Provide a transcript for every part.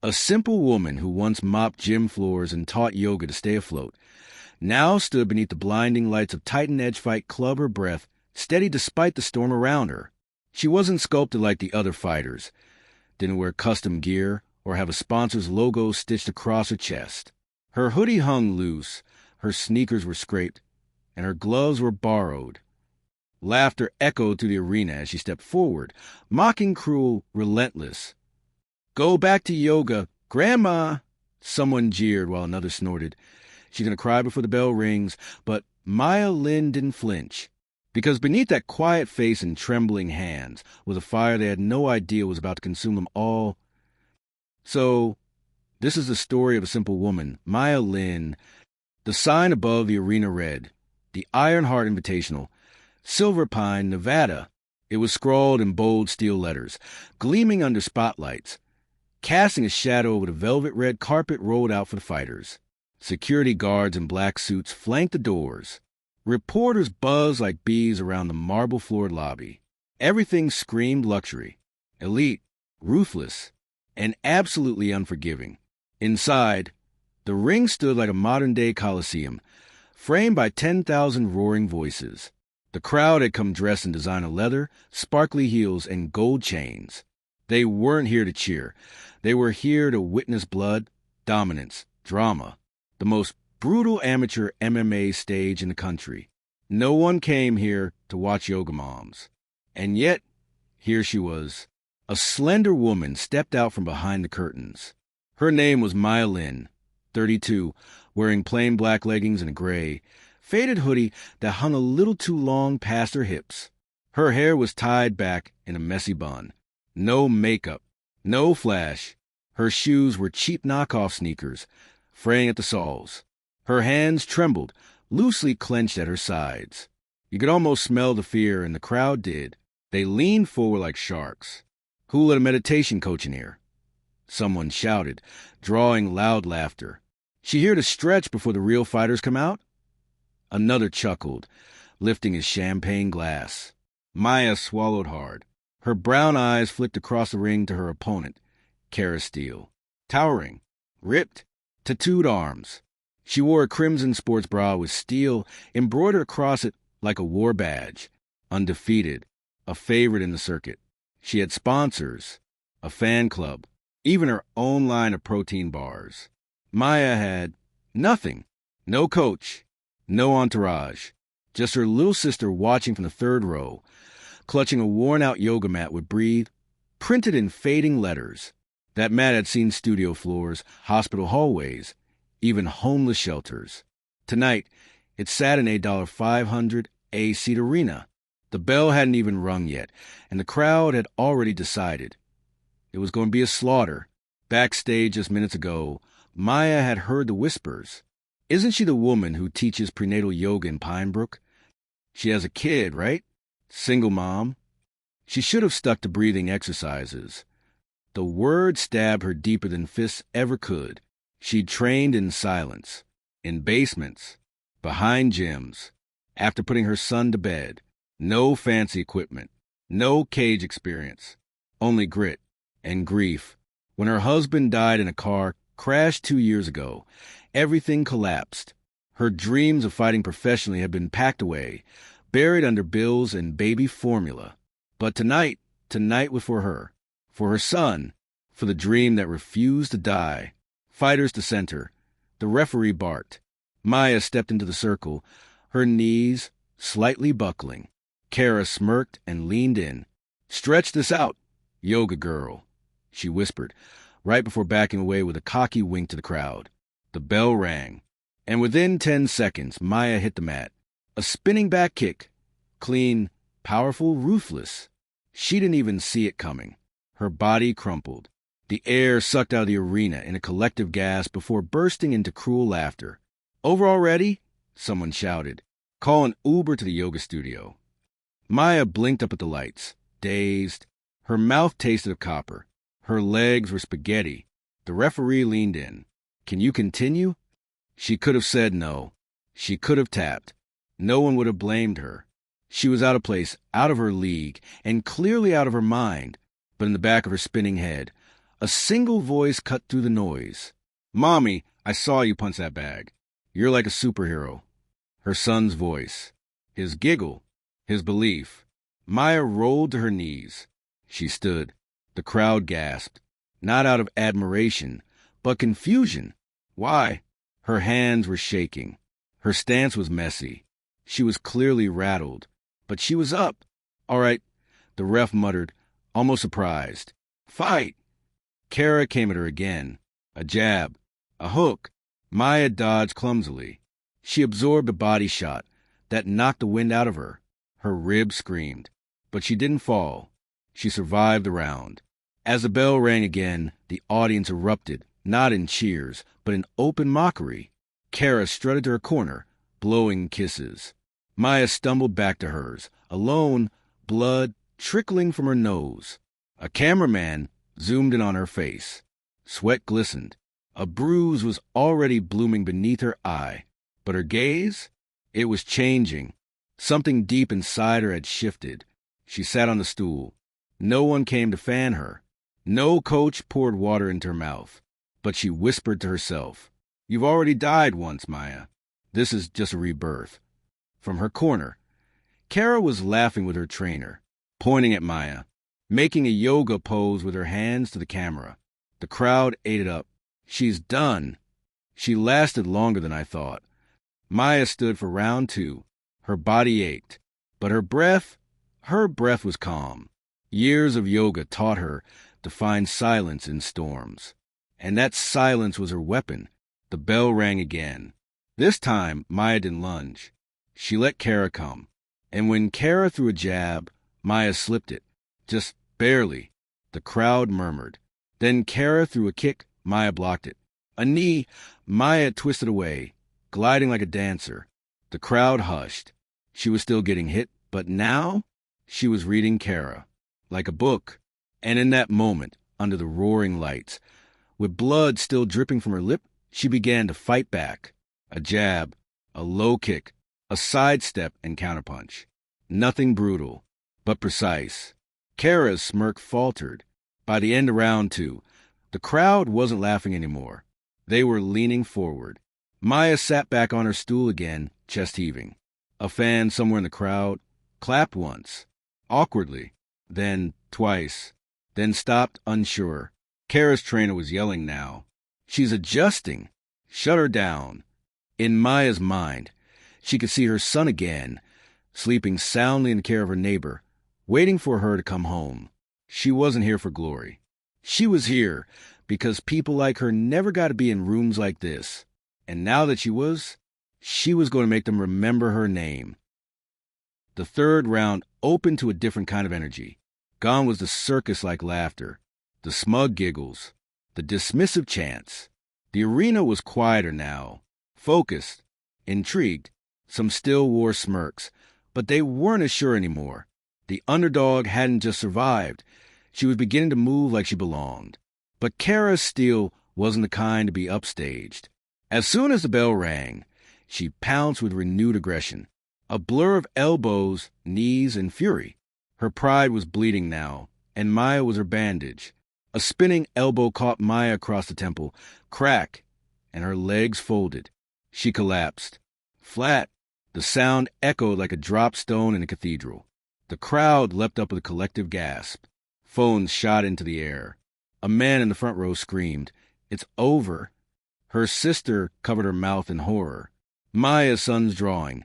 A simple woman who once mopped gym floors and taught yoga to stay afloat, now stood beneath the blinding lights of Titan Edge Fight Club, her breath steady despite the storm around her. She wasn't sculpted like the other fighters, didn't wear custom gear or have a sponsor's logo stitched across her chest. Her hoodie hung loose, her sneakers were scraped, and her gloves were borrowed. Laughter echoed through the arena as she stepped forward, mocking, cruel, relentless. "Go back to yoga, Grandma!" Someone jeered while another snorted. "She's going to cry before the bell rings," but Maya Lin didn't flinch, because beneath that quiet face and trembling hands was a fire they had no idea was about to consume them all. So, this is the story of a simple woman, Maya Lin. The sign above the arena read, "The Iron Heart Invitational, Silver Pine, Nevada." It was scrawled in bold steel letters, gleaming under spotlights, casting a shadow over the velvet red carpet rolled out for the fighters. Security guards in black suits flanked the doors. Reporters buzzed like bees around the marble-floored lobby. Everything screamed luxury, elite, ruthless, and absolutely unforgiving. Inside, the ring stood like a modern-day coliseum, framed by 10,000 roaring voices. The crowd had come dressed in designer leather, sparkly heels, and gold chains. They weren't here to cheer. They were here to witness blood, dominance, drama, the most brutal amateur MMA stage in the country. No one came here to watch yoga moms. And yet, here she was. A slender woman stepped out from behind the curtains. Her name was Maya Lin, 32, wearing plain black leggings and a gray, faded hoodie that hung a little too long past her hips. Her hair was tied back in a messy bun. No makeup, no flash. Her shoes were cheap knockoff sneakers, fraying at the soles. Her hands trembled, loosely clenched at her sides. You could almost smell the fear, and the crowd did. They leaned forward like sharks. "Who let a meditation coach in here?" Someone shouted, drawing loud laughter. "She here to stretch before the real fighters come out?" Another chuckled, lifting his champagne glass. Maya swallowed hard. Her brown eyes flicked across the ring to her opponent, Kara Steele. Towering, ripped, tattooed arms. She wore a crimson sports bra with steel embroidered across it like a war badge. Undefeated, a favorite in the circuit. She had sponsors, a fan club, even her own line of protein bars. Maya had nothing. No coach, no entourage. Just her little sister watching from the third row, clutching a worn-out yoga mat with "Breathe" printed in fading letters. That mat had seen studio floors, hospital hallways, even homeless shelters. Tonight, it sat in a $500 A-seat arena. The bell hadn't even rung yet, and the crowd had already decided. It was going to be a slaughter. Backstage just minutes ago, Maya had heard the whispers. Isn't she the woman who teaches prenatal yoga in Pine Brook? She has a kid, right? Single mom. She should have stuck to breathing exercises. The word stabbed her deeper than fists ever could. She'd trained in silence, in basements, behind gyms, after putting her son to bed. No fancy equipment, no cage experience, only grit and grief. When her husband died in a car crash 2 years ago, everything collapsed. Her dreams of fighting professionally had been packed away, buried under bills and baby formula. But tonight was for her son, for the dream that refused to die. Fighters to center. The referee barked. Maya stepped into the circle, her knees slightly buckling. Kara smirked and leaned in. "Stretch this out, yoga girl," she whispered, right before backing away with a cocky wink to the crowd. The bell rang, and within 10 seconds, Maya hit the mat. A spinning back kick. Clean, powerful, ruthless. She didn't even see it coming. Her body crumpled. The air sucked out of the arena in a collective gasp before bursting into cruel laughter. "Over already?" someone shouted. "Call an Uber to the yoga studio." Maya blinked up at the lights, dazed. Her mouth tasted of copper. Her legs were spaghetti. The referee leaned in. "Can you continue?" She could have said no. She could have tapped. No one would have blamed her. She was out of place, out of her league, and clearly out of her mind. But in the back of her spinning head, A single voice cut through the noise. "Mommy, I saw you punch that bag. You're like a superhero." Her son's voice. His giggle. His belief. Maya rolled to her knees. She stood. The crowd gasped. Not out of admiration, but confusion. Why? Her hands were shaking. Her stance was messy. She was clearly rattled. But she was up. "All right," the ref muttered, almost surprised. "Fight!" Kara came at her again. A jab. A hook. Maya dodged clumsily. She absorbed a body shot that knocked the wind out of her. Her ribs screamed. But she didn't fall. She survived the round. As the bell rang again, the audience erupted, not in cheers, but in open mockery. Kara strutted to her corner, blowing kisses. Maya stumbled back to hers, alone, blood trickling from her nose. A cameraman zoomed in on her face. Sweat glistened. A bruise was already blooming beneath her eye. But her gaze? It was changing. Something deep inside her had shifted. She sat on the stool. No one came to fan her. No coach poured water into her mouth. But she whispered to herself, "You've already died once, Maya. This is just a rebirth." From her corner, Kara was laughing with her trainer, pointing at Maya, making a yoga pose with her hands to the camera. The crowd ate it up. "She's done." She lasted longer than I thought. Maya stood for round 2. Her body ached, but her breath was calm. Years of yoga taught her to find silence in storms. And that silence was her weapon. The bell rang again. This time, Maya didn't lunge. She let Kara come. And when Kara threw a jab, Maya slipped it. Just barely. The crowd murmured. Then Kara threw a kick. Maya blocked it. A knee. Maya twisted away, gliding like a dancer. The crowd hushed. She was still getting hit, but now she was reading Kara, like a book. And in that moment, under the roaring lights, with blood still dripping from her lip, she began to fight back. A jab, a low kick, a sidestep and counterpunch. Nothing brutal, but precise. Kara's smirk faltered. By the end of round 2, the crowd wasn't laughing anymore. They were leaning forward. Maya sat back on her stool again, chest heaving. A fan somewhere in the crowd clapped once, awkwardly, then twice, then stopped unsure. Kara's trainer was yelling now. "She's adjusting. Shut her down." In Maya's mind, she could see her son again, sleeping soundly in the care of her neighbor, waiting for her to come home. She wasn't here for glory. She was here because people like her never got to be in rooms like this. And now that she was going to make them remember her name. The third round opened to a different kind of energy. Gone was the circus-like laughter, the smug giggles, the dismissive chants. The arena was quieter now, focused, intrigued. Some still wore smirks, but they weren't as sure anymore. The underdog hadn't just survived. She was beginning to move like she belonged. But Kara Steele wasn't the kind to be upstaged. As soon as the bell rang, she pounced with renewed aggression. A blur of elbows, knees, and fury. Her pride was bleeding now, and Maya was her bandage. A spinning elbow caught Maya across the temple. Crack, and her legs folded. She collapsed. Flat, the sound echoed like a dropped stone in a cathedral. The crowd leapt up with a collective gasp. Phones shot into the air. A man in the front row screamed, "It's over." Her sister covered her mouth in horror. Maya's son's drawing,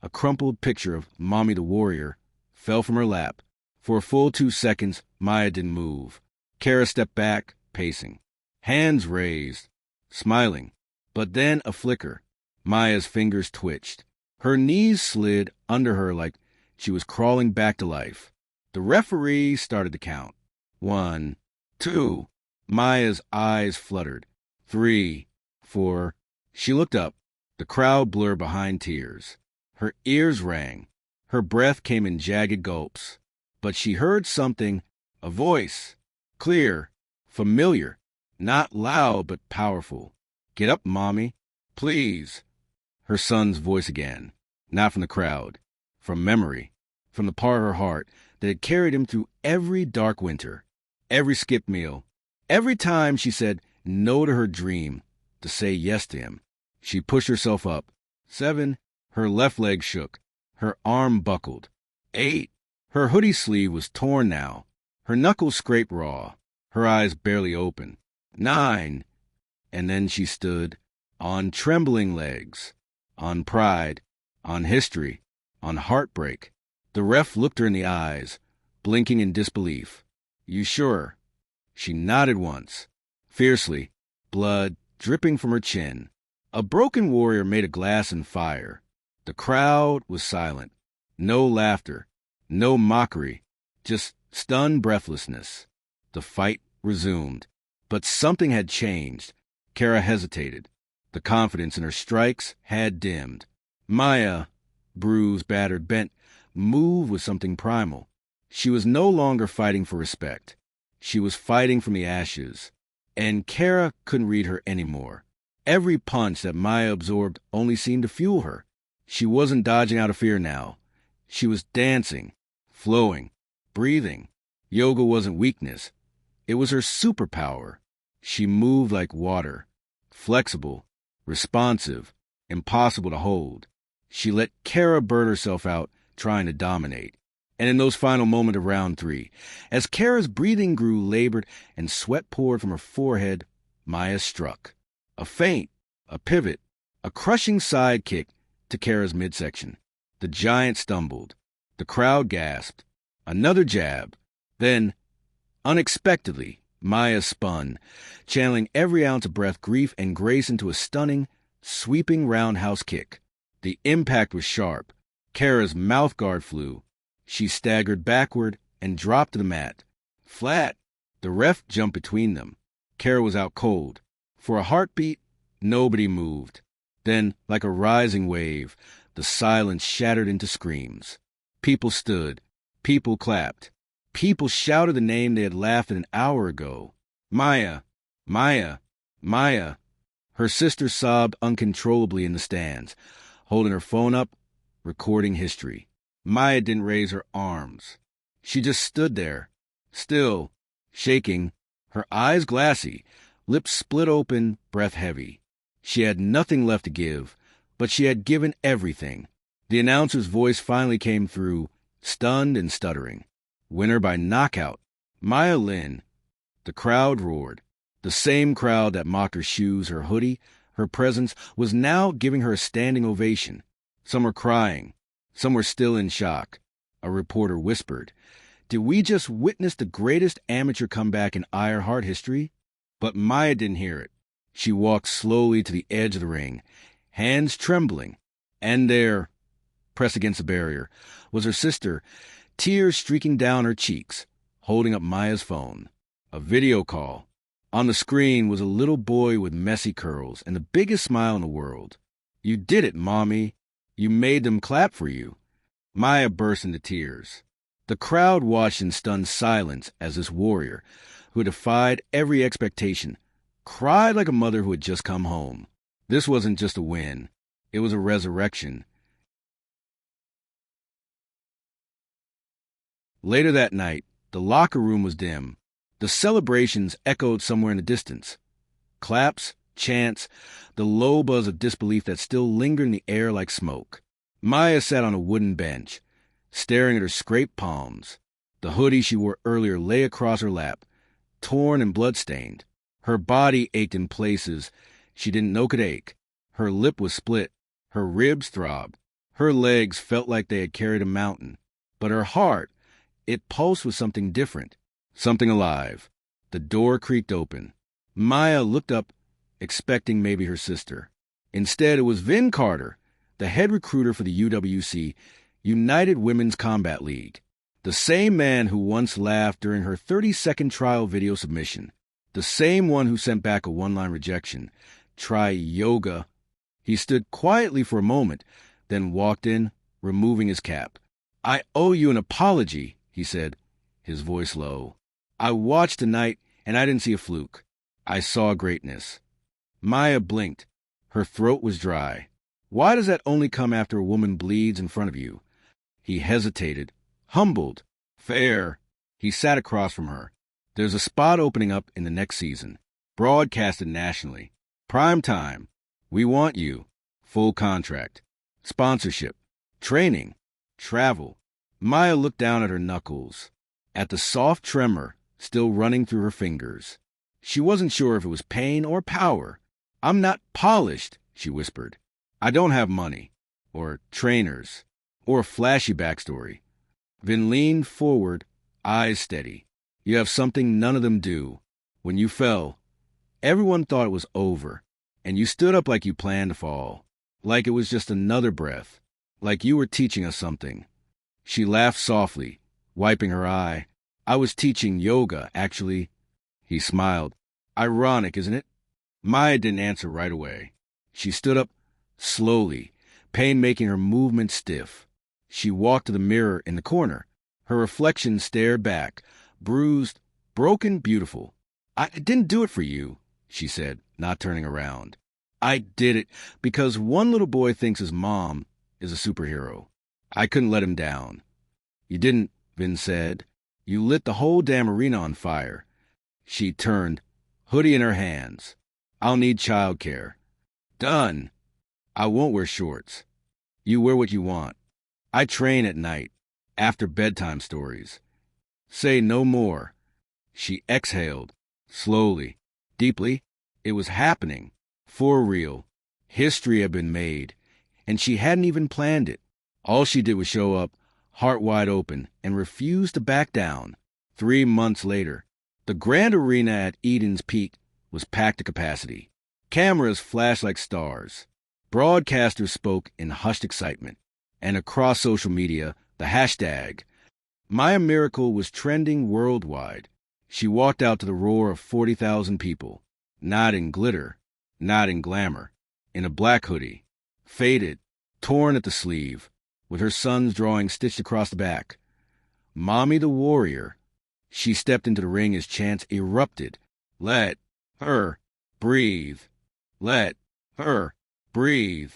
a crumpled picture of Mommy the Warrior, fell from her lap. For a full 2 seconds, Maya didn't move. Kara stepped back, pacing. Hands raised, smiling. But then a flicker. Maya's fingers twitched. Her knees slid under her like she was crawling back to life. The referee started to count. 1, 2. Maya's eyes fluttered. 3, 4. She looked up. The crowd blurred behind tears. Her ears rang. Her breath came in jagged gulps. But she heard something, a voice. Clear, familiar, not loud but powerful. "Get up, Mommy. Please." Her son's voice again. Not from the crowd. From memory. From the part of her heart that had carried him through every dark winter. Every skipped meal. Every time she said no to her dream to say yes to him, she pushed herself up. 7. Her left leg shook. Her arm buckled. 8. Her hoodie sleeve was torn now. Her knuckles scraped raw. Her eyes barely open. 9. And then she stood on trembling legs, on pride, on history, on heartbreak. The ref looked her in the eyes, blinking in disbelief. You sure? She nodded once, fiercely, blood dripping from her chin. A broken warrior made of glass and fire. The crowd was silent. No laughter, no mockery, just stunned breathlessness. The fight resumed. But something had changed. Kara hesitated. The confidence in her strikes had dimmed. Maya, bruised, battered, bent, moved with something primal. She was no longer fighting for respect. She was fighting from the ashes. And Kara couldn't read her anymore. Every punch that Maya absorbed only seemed to fuel her. She wasn't dodging out of fear now. She was dancing, flowing, breathing. Yoga wasn't weakness. It was her superpower. She moved like water, flexible, responsive, impossible to hold. She let Kara burn herself out trying to dominate. And in those final moments of round 3, as Kara's breathing grew labored and sweat poured from her forehead, Maya struck. A feint, a pivot, a crushing side kick to Kara's midsection. The giant stumbled. The crowd gasped. Another jab. Then, unexpectedly, Maya spun, channeling every ounce of breath, grief, and grace into a stunning, sweeping roundhouse kick. The impact was sharp. Kara's mouth guard flew. She staggered backward and dropped to the mat. Flat. The ref jumped between them. Kara was out cold. For a heartbeat, nobody moved. Then, like a rising wave, the silence shattered into screams. People stood. People clapped. People shouted the name they had laughed at an hour ago. Maya! Maya! Maya! Her sister sobbed uncontrollably in the stands, holding her phone up, recording history. Maya didn't raise her arms. She just stood there, still, shaking, her eyes glassy, lips split open, breath heavy. She had nothing left to give, but she had given everything. The announcer's voice finally came through, stunned and stuttering. Winner by knockout, Maya Lin. The crowd roared. The same crowd that mocked her shoes, her hoodie, her presence, was now giving her a standing ovation. Some were crying. Some were still in shock. A reporter whispered, "Did we just witness the greatest amateur comeback in Iron Heart history?" But Maya didn't hear it. She walked slowly to the edge of the ring, hands trembling. And there, pressed against the barrier, was her sister, tears streaking down her cheeks, holding up Maya's phone. A video call. On the screen was a little boy with messy curls and the biggest smile in the world. "You did it, Mommy. You made them clap for you." Maya burst into tears. The crowd watched in stunned silence as this warrior, who defied every expectation, cried like a mother who had just come home. This wasn't just a win. It was a resurrection. Later that night, the locker room was dim. The celebrations echoed somewhere in the distance. Claps, chants, the low buzz of disbelief that still lingered in the air like smoke. Maya sat on a wooden bench, staring at her scraped palms. The hoodie she wore earlier lay across her lap, torn and blood-stained. Her body ached in places she didn't know could ache. Her lip was split. Her ribs throbbed. Her legs felt like they had carried a mountain. But her heart, it pulsed with something different, something alive. The door creaked open. Maya looked up, expecting maybe her sister. Instead, it was Vin Carter, the head recruiter for the UWC, United Women's Combat League. The same man who once laughed during her 30-second trial video submission. The same one who sent back a one-line rejection. Try yoga. He stood quietly for a moment, then walked in, removing his cap. "I owe you an apology," he said, his voice low. "I watched tonight, and I didn't see a fluke. I saw greatness." Maya blinked. Her throat was dry. "Why does that only come after a woman bleeds in front of you?" He hesitated, humbled. "Fair." He sat across from her. There's a spot opening up in the next season, broadcasted nationally. Prime time. We want you. Full contract. Sponsorship. Training. Travel. Maya looked down at her knuckles, at the soft tremor still running through her fingers. She wasn't sure if it was pain or power. I'm not polished, she whispered. I don't have money, or trainers, or a flashy backstory. Vin leaned forward, eyes steady. You have something none of them do. When you fell, everyone thought it was over, and you stood up like you planned to fall, like it was just another breath, like you were teaching us something. She laughed softly, wiping her eye. I was teaching yoga, actually. He smiled. Ironic, isn't it? Maya didn't answer right away. She stood up slowly, pain making her movement stiff. She walked to the mirror in the corner. Her reflection stared back, bruised, broken, beautiful. I didn't do it for you, she said, not turning around. I did it because one little boy thinks his mom is a superhero. I couldn't let him down. You didn't, Vin said. You lit the whole damn arena on fire. She turned, hoodie in her hands. I'll need childcare. Done. I won't wear shorts. You wear what you want. I train at night, after bedtime stories. Say no more. She exhaled, slowly, deeply. It was happening, for real. History had been made, and she hadn't even planned it. All she did was show up, heart wide open, and refuse to back down. 3 months later, the grand arena at Eden's Peak was packed to capacity. Cameras flashed like stars. Broadcasters spoke in hushed excitement. And across social media, the hashtag Maya Miracle was trending worldwide. She walked out to the roar of 40,000 people, not in glitter, not in glamour, in a black hoodie, faded, torn at the sleeve, with her son's drawing stitched across the back. Mommy the Warrior. She stepped into the ring as chants erupted. Let her breathe. Let her breathe.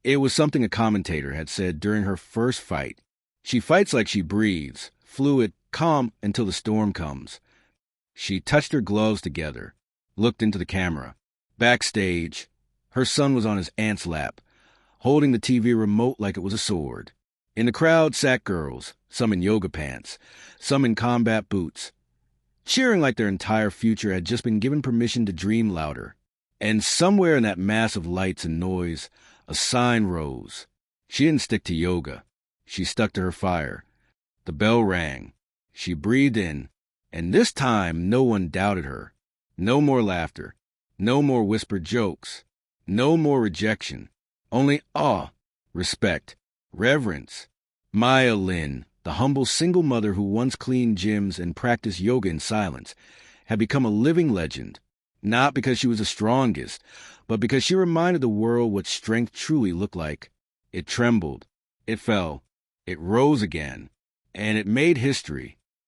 It was something a commentator had said during her first fight. She fights like she breathes, fluid, calm until the storm comes. She touched her gloves together, looked into the camera. Backstage, her son was on his aunt's lap, holding the TV remote like it was a sword. In the crowd sat girls, some in yoga pants, some in combat boots, cheering like their entire future had just been given permission to dream louder. And somewhere in that mass of lights and noise, a sign rose. She didn't stick to yoga. She stuck to her fire. The bell rang. She breathed in, and this time no one doubted her. No more laughter. No more whispered jokes. No more rejection. Only awe, respect, reverence. Maya Lin, the humble single mother who once cleaned gyms and practiced yoga in silence, had become a living legend. Not because she was the strongest, but because she reminded the world what strength truly looked like. It trembled. It fell. It rose again. And it made history.